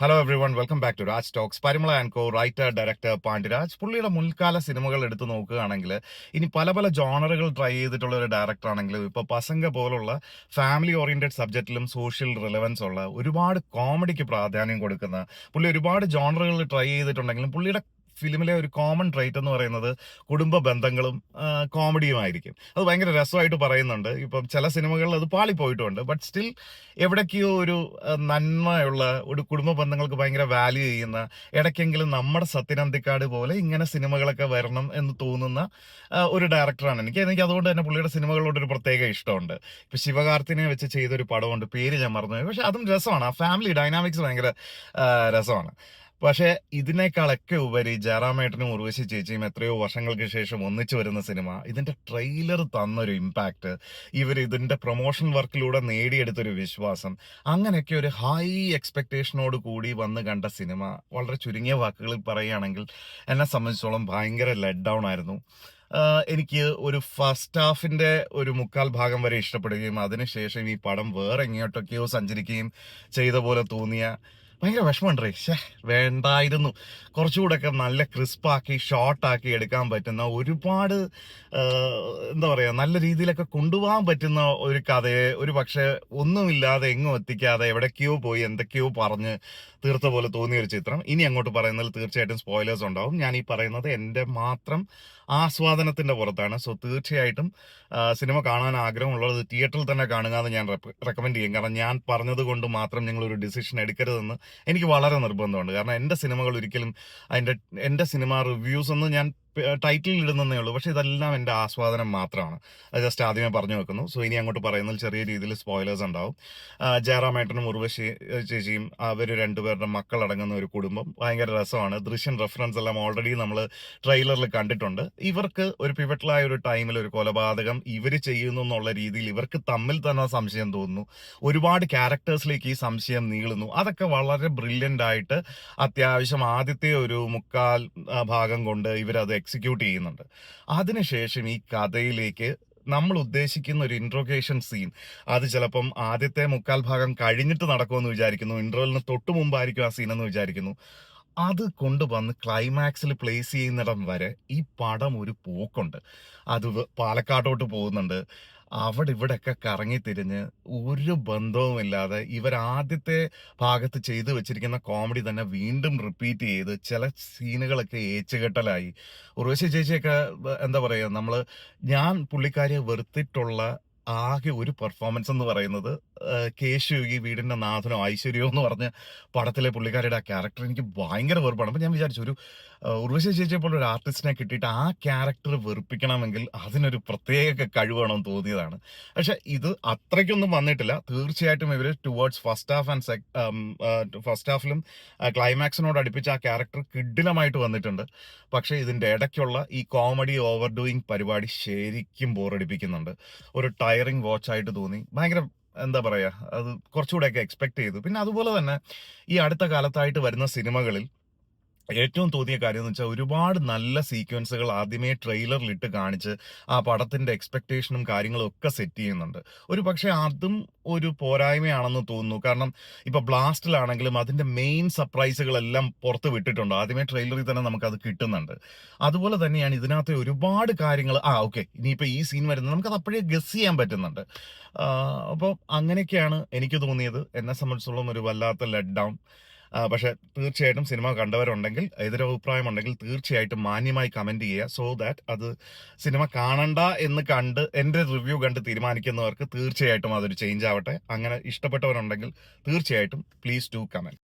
Hello everyone, welcome back to Raj talks. Parimala and co writer director Pandiyaraj. പുള്ളിയുടെ മുൻകാല സിനിമകൾ എടുത്ത് നോക്കുകയാണെങ്കിൽ ഇനി പല പല ജോണറുകൾ ട്രൈ ചെയ്തിട്ടുള്ള ഒരു ഡയറക്ടർ ആണെങ്കിലും ഇപ്പോൾ പസംഗ പോലുള്ള ഫാമിലി ഓറിയന്റഡ് സബ്ജക്റ്റിലും സോഷ്യൽ റിലവൻസ് ഉള്ള ഒരുപാട് കോമഡിക്ക് പ്രാധാന്യം കൊടുക്കുന്ന പുള്ളി ഒരുപാട് ജോണറുകൾ ട്രൈ ചെയ്തിട്ടുണ്ടെങ്കിലും പുള്ളിയുടെ ഫിലിമിലെ ഒരു കോമൺ ട്രൈറ്റ് എന്ന് പറയുന്നത് കുടുംബ ബന്ധങ്ങളും കോമഡിയുമായിരിക്കും. അത് ഭയങ്കര രസമായിട്ട് പറയുന്നുണ്ട്. ഇപ്പം ചില സിനിമകളിൽ അത് പാളിപ്പോയിട്ടുണ്ട്, ബട്ട് സ്റ്റിൽ എവിടേക്കോ ഒരു നന്മയുള്ള ഒരു കുടുംബ ബന്ധങ്ങൾക്ക് ഭയങ്കര വാല്യൂ ചെയ്യുന്ന, ഇടയ്ക്കെങ്കിലും നമ്മുടെ സത്യനന്ദിക്കാട് പോലെ ഇങ്ങനെ സിനിമകളൊക്കെ വരണം എന്ന് തോന്നുന്ന ഒരു ഡയറക്ടറാണ്. എനിക്ക് അതുകൊണ്ട് തന്നെ പുള്ളിയുടെ സിനിമകളോട് ഒരു പ്രത്യേക ഇഷ്ടമുണ്ട്. ഇപ്പൊ ശിവകാർത്തിനെ വെച്ച് ചെയ്തൊരു പടമുണ്ട്, പേര് ഞാൻ മറന്നുപോയി, പക്ഷെ അതും രസമാണ്. ആ ഫാമിലി ഡൈനാമിക്സ് ഭയങ്കര രസമാണ്. പക്ഷെ ഇതിനേക്കാളൊക്കെ ഉപരി ജയറാമേട്ടനും ഉർവശി ചേച്ചിയും എത്രയോ വർഷങ്ങൾക്ക് ശേഷം ഒന്നിച്ചു വരുന്ന സിനിമ, ഇതിന്റെ ട്രെയിലർ തന്നൊരു ഇമ്പാക്ട്, ഇവർ ഇതിന്റെ പ്രൊമോഷൻ വർക്കിലൂടെ നേടിയെടുത്തൊരു വിശ്വാസം, അങ്ങനെയൊക്കെ ഒരു ഹൈ എക്സ്പെക്ടേഷനോട് കൂടി വന്ന് കണ്ട സിനിമ വളരെ ചുരുങ്ങിയ വാക്കുകളിൽ പറയുകയാണെങ്കിൽ എന്നെ സംബന്ധിച്ചോളം ഭയങ്കര ലെറ്റ് ഡൗൺ ആയിരുന്നു. എനിക്ക് ഒരു ഫസ്റ്റ് ഹാഫിന്റെ ഒരു മുക്കാൽ ഭാഗം വരെ ഇഷ്ടപ്പെടുകയും അതിനുശേഷം ഈ പടം വേറെ എങ്ങോട്ടൊക്കെയോ സഞ്ചരിക്കുകയും ചെയ്ത പോലെ തോന്നിയ ഭയങ്കര വിഷമമുണ്ട്. വേണ്ടായിരുന്നു. കുറച്ചുകൂടെയൊക്കെ നല്ല ക്രിസ്പാക്കി ഷോർട്ടാക്കി എടുക്കാൻ പറ്റുന്ന ഒരുപാട് എന്താ പറയുക, നല്ല രീതിയിലൊക്കെ കൊണ്ടുപോകാൻ പറ്റുന്ന ഒരു കഥയെ ഒരു പക്ഷെ ഒന്നുമില്ലാതെ എങ്ങും എത്തിക്കാതെ എവിടേക്കോ പോയി എന്തൊക്കെയോ പറഞ്ഞ് തീർത്ത പോലെ തോന്നിയ ഒരു ചിത്രം. ഇനി അങ്ങോട്ട് പറയുന്നതിൽ തീർച്ചയായിട്ടും സ്പോയിലേഴ്സ് ഉണ്ടാവും. ഞാൻ ഈ പറയുന്നത് എൻ്റെ മാത്രം ആസ്വാദനത്തിന്റെ പുറത്താണ്. സോ തീർച്ചയായിട്ടും സിനിമ കാണാൻ ആഗ്രഹമുള്ളത് തിയേറ്ററിൽ തന്നെ കാണുക എന്ന് ഞാൻ റെക്കമെൻഡ് ചെയ്യും. കാരണം ഞാൻ പറഞ്ഞത് കൊണ്ട് മാത്രം നിങ്ങൾ ഒരു ഡിസിഷൻ എടുക്കരുതെന്ന് എനിക്ക് വളരെ നിർബന്ധമുണ്ട്. കാരണം എൻ്റെ സിനിമകൾ ഒരിക്കലും എൻ്റെ സിനിമ റിവ്യൂസ് ഒന്നും ഞാൻ ടൈറ്റിൽ ഇടുന്നേ ഉള്ളൂ, പക്ഷെ ഇതെല്ലാം എൻ്റെ ആസ്വാദനം മാത്രമാണ്. അത് ജസ്റ്റ് ആദ്യമേ പറഞ്ഞു വെക്കുന്നു. സോ ഇനി അങ്ങോട്ട് പറയുന്നതിൽ ചെറിയ രീതിയിൽ സ്പോയിലേഴ്സ് ഉണ്ടാവും. ജയറാമേട്ടനും ഉർവശി ചേച്ചിയും അവർ രണ്ടുപേരുടെ മക്കളടങ്ങുന്ന ഒരു കുടുംബം ഭയങ്കര രസമാണ്. ദൃശ്യം റെഫറൻസ് എല്ലാം ഓൾറെഡി നമ്മൾ ട്രെയിലറിൽ കണ്ടിട്ടുണ്ട്. ഇവർക്ക് ഒരു പിവറ്റലായ ഒരു ടൈമിൽ ഒരു കൊലപാതകം ഇവർ ചെയ്യുന്നു എന്നുള്ള രീതിയിൽ ഇവർക്ക് തമ്മിൽ തന്നെ സംശയം തോന്നുന്നു. ഒരുപാട് ക്യാരക്ടേഴ്സിലേക്ക് ഈ സംശയം നീളുന്നു. അതൊക്കെ വളരെ ബ്രില്യൻ്റ് ആയിട്ട് അത്യാവശ്യം ആദ്യത്തെ ഒരു മുക്കാൽ ഭാഗം കൊണ്ട് ഇവരത് എക്സിക്യൂട്ട് ചെയ്യുന്നുണ്ട്. അതിനുശേഷം ഈ കഥയിലേക്ക് നമ്മൾ ഉദ്ദേശിക്കുന്ന ഒരു ഇൻട്രോഗേഷൻ സീൻ, അത് ചിലപ്പം ആദ്യത്തെ മുക്കാൽ ഭാഗം കഴിഞ്ഞിട്ട് നടക്കുമെന്ന് വിചാരിക്കുന്നു, ഇന്റർവെലിന് തൊട്ട് മുമ്പായിരിക്കും ആ സീൻ എന്ന് വിചാരിക്കുന്നു. അത് കൊണ്ടുവന്ന് ക്ലൈമാക്സിൽ പ്ലേസ് ചെയ്യുന്നിടം വരെ ഈ പടം ഒരു പോക്കുണ്ട്. അത് പാലക്കാട്ടോട്ട് പോകുന്നുണ്ട്. അവിടെ ഇവിടെയൊക്കെ കറങ്ങിത്തിരിഞ്ഞ് ഒരു ബന്ധവുമില്ലാതെ ഇവർ ആദ്യത്തെ ഭാഗത്ത് ചെയ്തു വെച്ചിരിക്കുന്ന കോമഡി തന്നെ വീണ്ടും റിപ്പീറ്റ് ചെയ്ത് ചില സീനുകളൊക്കെ ഏച്ചുകെട്ടലായി. ഉർവശി ചേച്ചിയൊക്കെ എന്താ പറയുക, ഞാൻ പുള്ളിക്കാരിയെ വെറുത്തിട്ടുള്ള ആകെ ഒരു പെർഫോമൻസ് എന്ന് പറയുന്നത് കേശു ഈ വീടിന്റെ നാഥനോ ഐശ്വര്യോ എന്ന് പറഞ്ഞ പടത്തിലെ പുള്ളിക്കാരിയുടെ ആ ക്യാരക്ടർ എനിക്ക് ഭയങ്കര വെറുപ്പാണ്. അപ്പൊ ഞാൻ വിചാരിച്ചു ഒരു ഉർവശി ചേച്ചിയെ പോലെ ഒരു ആർട്ടിസ്റ്റിനെ കിട്ടിയിട്ട് ആ ക്യാരക്ടർ വെറുപ്പിക്കണമെങ്കിൽ അതിനൊരു പ്രത്യേക കഴിവ് വേണമെന്ന് തോന്നിയതാണ്. പക്ഷെ ഇത് അത്രയ്ക്കൊന്നും വന്നിട്ടില്ല. തീർച്ചയായിട്ടും ഇവര് ടുവേർഡ്സ് ഫസ്റ്റ് ഹാഫിലും ക്ലൈമാക്സിനോട് അടുപ്പിച്ച് ആ ക്യാരക്ടർ കിഡിലമായിട്ട് വന്നിട്ടുണ്ട്. പക്ഷെ ഇതിന്റെ ഇടയ്ക്കുള്ള ഈ കോമഡി ഓവർ ഡൂയിങ് പരിപാടി ശരിക്കും ബോറടിപ്പിക്കുന്നുണ്ട്. ഒരു ടയറിങ് വാച്ച് ആയിട്ട് തോന്നി. ഭയങ്കര എന്താ പറയാ, അത് കുറച്ചുകൂടെയൊക്കെ എക്സ്പെക്ട് ചെയ്തു. പിന്നെ അതുപോലെ തന്നെ ഈ അടുത്ത കാലത്തായിട്ട് വരുന്ന സിനിമകളിൽ ഏറ്റവും തോന്നിയ കാര്യം എന്ന് വെച്ചാൽ ഒരുപാട് നല്ല സീക്വൻസുകൾ ആദ്യമേ ട്രെയിലറിലിട്ട് കാണിച്ച് ആ പടത്തിന്റെ എക്സ്പെക്ടേഷനും കാര്യങ്ങളും ഒക്കെ സെറ്റ് ചെയ്യുന്നുണ്ട്. ഒരു പക്ഷെ അതും ഒരു പോരായ്മയാണെന്ന് തോന്നുന്നു. കാരണം ഇപ്പൊ ബ്ലാസ്റ്റിലാണെങ്കിലും അതിന്റെ മെയിൻ സർപ്രൈസുകളെല്ലാം പുറത്ത് വിട്ടിട്ടുണ്ട്. ആദ്യമേ ട്രെയിലറിൽ തന്നെ നമുക്കത് കിട്ടുന്നുണ്ട്. അതുപോലെ തന്നെയാണ് ഇതിനകത്ത് ഒരുപാട് കാര്യങ്ങൾ, ഓക്കെ ഇനിയിപ്പോ ഈ സീൻ വരുന്നത് നമുക്കത് അപ്പോഴേ ഗസ് ചെയ്യാൻ പറ്റുന്നുണ്ട്. അപ്പോൾ അങ്ങനെയൊക്കെയാണ് എനിക്ക് തോന്നിയത്. എന്നെ സംബന്ധിച്ചിടത്തോളം ഒരു വല്ലാത്ത ലെറ്റ് ഡൗൺ. പക്ഷെ തീർച്ചയായിട്ടും സിനിമ കണ്ടവരുണ്ടെങ്കിൽ, എതിരഭിപ്രായം ഉണ്ടെങ്കിൽ തീർച്ചയായിട്ടും മാന്യമായി കമന്റ് ചെയ്യുക. സോ ദാറ്റ് അത് സിനിമ കാണണ്ട എന്ന് കണ്ട് എന്റെ റിവ്യൂ കണ്ട് തീരുമാനിക്കുന്നവർക്ക് തീർച്ചയായിട്ടും അതൊരു ചേഞ്ച് ആവട്ടെ. അങ്ങനെ ഇഷ്ടപ്പെട്ടവരുണ്ടെങ്കിൽ തീർച്ചയായിട്ടും പ്ലീസ് ടു കമന്റ്.